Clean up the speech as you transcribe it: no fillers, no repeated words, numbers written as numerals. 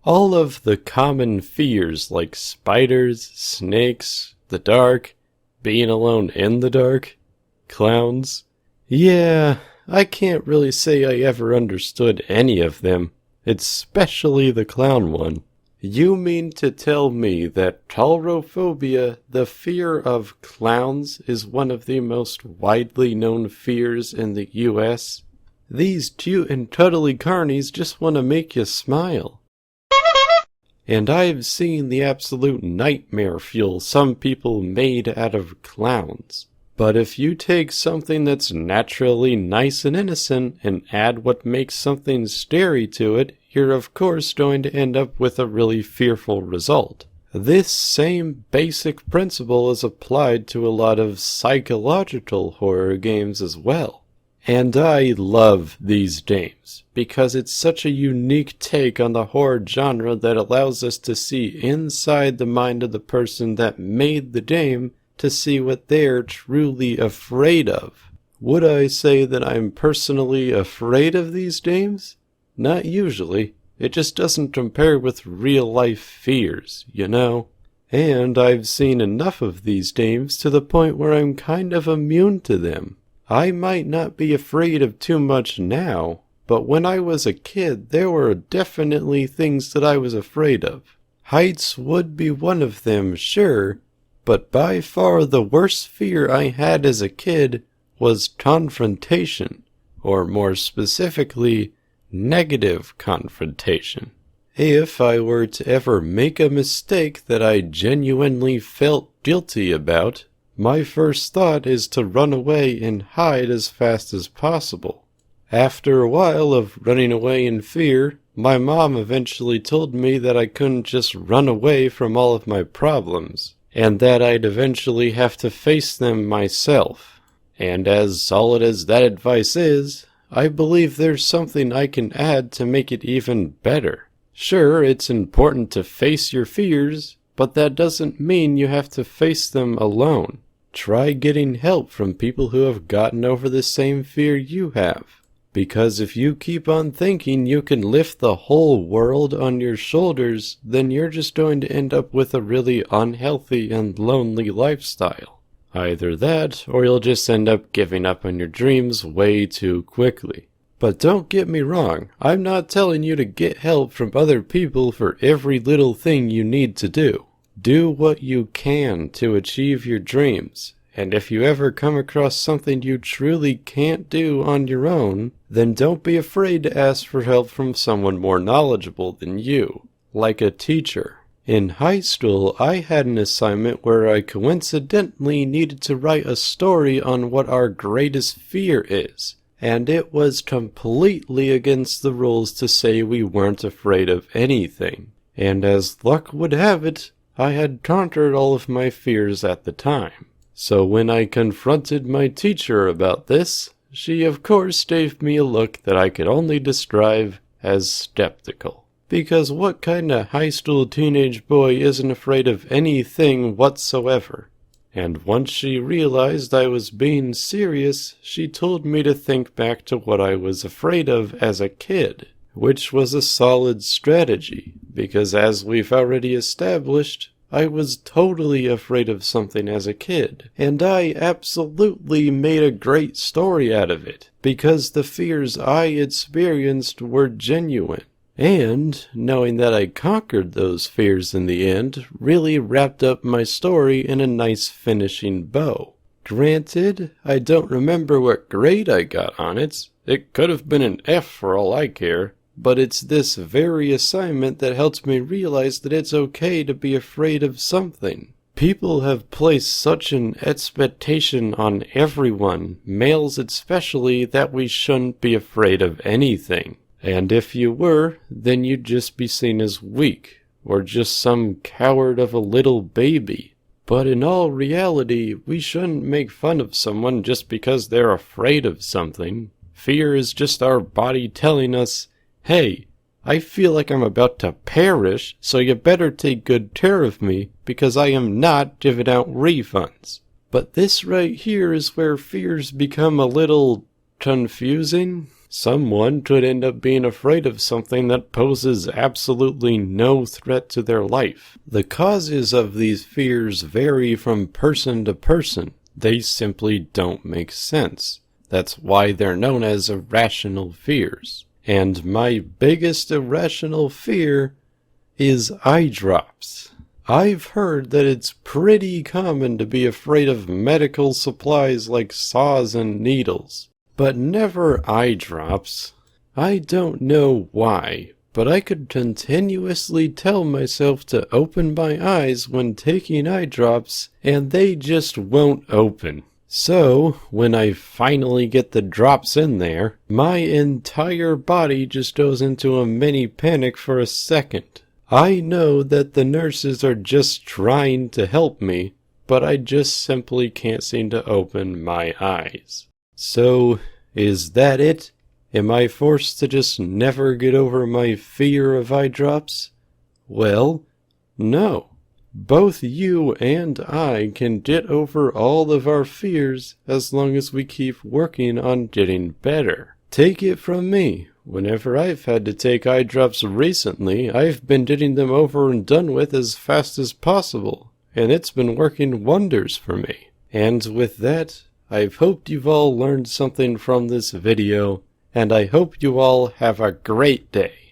All of the common fears like spiders, snakes, the dark, being alone in the dark, clowns. Yeah, I can't really say I ever understood any of them, especially the clown one. You mean to tell me that taurophobia, the fear of clowns, is one of the most widely known fears in the US? These cute and cuddly carnies just want to make you smile. And I've seen the absolute nightmare fuel some people made out of clowns. But if you take something that's naturally nice and innocent and add what makes something scary to it, you're of course going to end up with a really fearful result. This same basic principle is applied to a lot of psychological horror games as well. And I love these games, because it's such a unique take on the horror genre that allows us to see inside the mind of the person that made the game to see what they're truly afraid of. Would I say that I'm personally afraid of these games? Not usually. It just doesn't compare with real-life fears, you know? And I've seen enough of these games to the point where I'm kind of immune to them. I might not be afraid of too much now, but when I was a kid, there were definitely things that I was afraid of. Heights would be one of them, sure, but by far the worst fear I had as a kid was confrontation, or more specifically, negative confrontation. If I were to ever make a mistake that I genuinely felt guilty about, my first thought is to run away and hide as fast as possible. After a while of running away in fear, my mom eventually told me that I couldn't just run away from all of my problems, and that I'd eventually have to face them myself. And as solid as that advice is, I believe there's something I can add to make it even better. Sure, it's important to face your fears, but that doesn't mean you have to face them alone. Try getting help from people who have gotten over the same fear you have. Because if you keep on thinking you can lift the whole world on your shoulders, then you're just going to end up with a really unhealthy and lonely lifestyle. Either that, or you'll just end up giving up on your dreams way too quickly. But don't get me wrong, I'm not telling you to get help from other people for every little thing you need to do. Do what you can to achieve your dreams, and if you ever come across something you truly can't do on your own, then don't be afraid to ask for help from someone more knowledgeable than you, like a teacher. In high school, I had an assignment where I coincidentally needed to write a story on what our greatest fear is, and it was completely against the rules to say we weren't afraid of anything. And as luck would have it, I had conquered all of my fears at the time. So when I confronted my teacher about this, she of course gave me a look that I could only describe as skeptical. Because what kind of high school teenage boy isn't afraid of anything whatsoever? And once she realized I was being serious, she told me to think back to what I was afraid of as a kid. Which was a solid strategy, because as we've already established, I was totally afraid of something as a kid, and I absolutely made a great story out of it, because the fears I experienced were genuine. And, knowing that I conquered those fears in the end, really wrapped up my story in a nice finishing bow. Granted, I don't remember what grade I got on it. It could have been an F for all I care. But it's this very assignment that helps me realize that it's okay to be afraid of something. People have placed such an expectation on everyone, males especially, that we shouldn't be afraid of anything. And if you were, then you'd just be seen as weak, or just some coward of a little baby. But in all reality, we shouldn't make fun of someone just because they're afraid of something. Fear is just our body telling us, hey, I feel like I'm about to perish, so you better take good care of me, because I am not giving out refunds. But this right here is where fears become a little confusing. Someone could end up being afraid of something that poses absolutely no threat to their life. The causes of these fears vary from person to person. They simply don't make sense. That's why they're known as irrational fears. And my biggest irrational fear is eye drops. I've heard that it's pretty common to be afraid of medical supplies like saws and needles, but never eye drops. I don't know why, but I could continuously tell myself to open my eyes when taking eye drops, and they just won't open. So, when I finally get the drops in there, my entire body just goes into a mini panic for a second. I know that the nurses are just trying to help me, but I just simply can't seem to open my eyes. So, is that it? Am I forced to just never get over my fear of eye drops? Well, no. Both you and I can get over all of our fears as long as we keep working on getting better. Take it from me. Whenever I've had to take eye drops recently, I've been getting them over and done with as fast as possible, and it's been working wonders for me. And with that, I've hoped you've all learned something from this video, and I hope you all have a great day.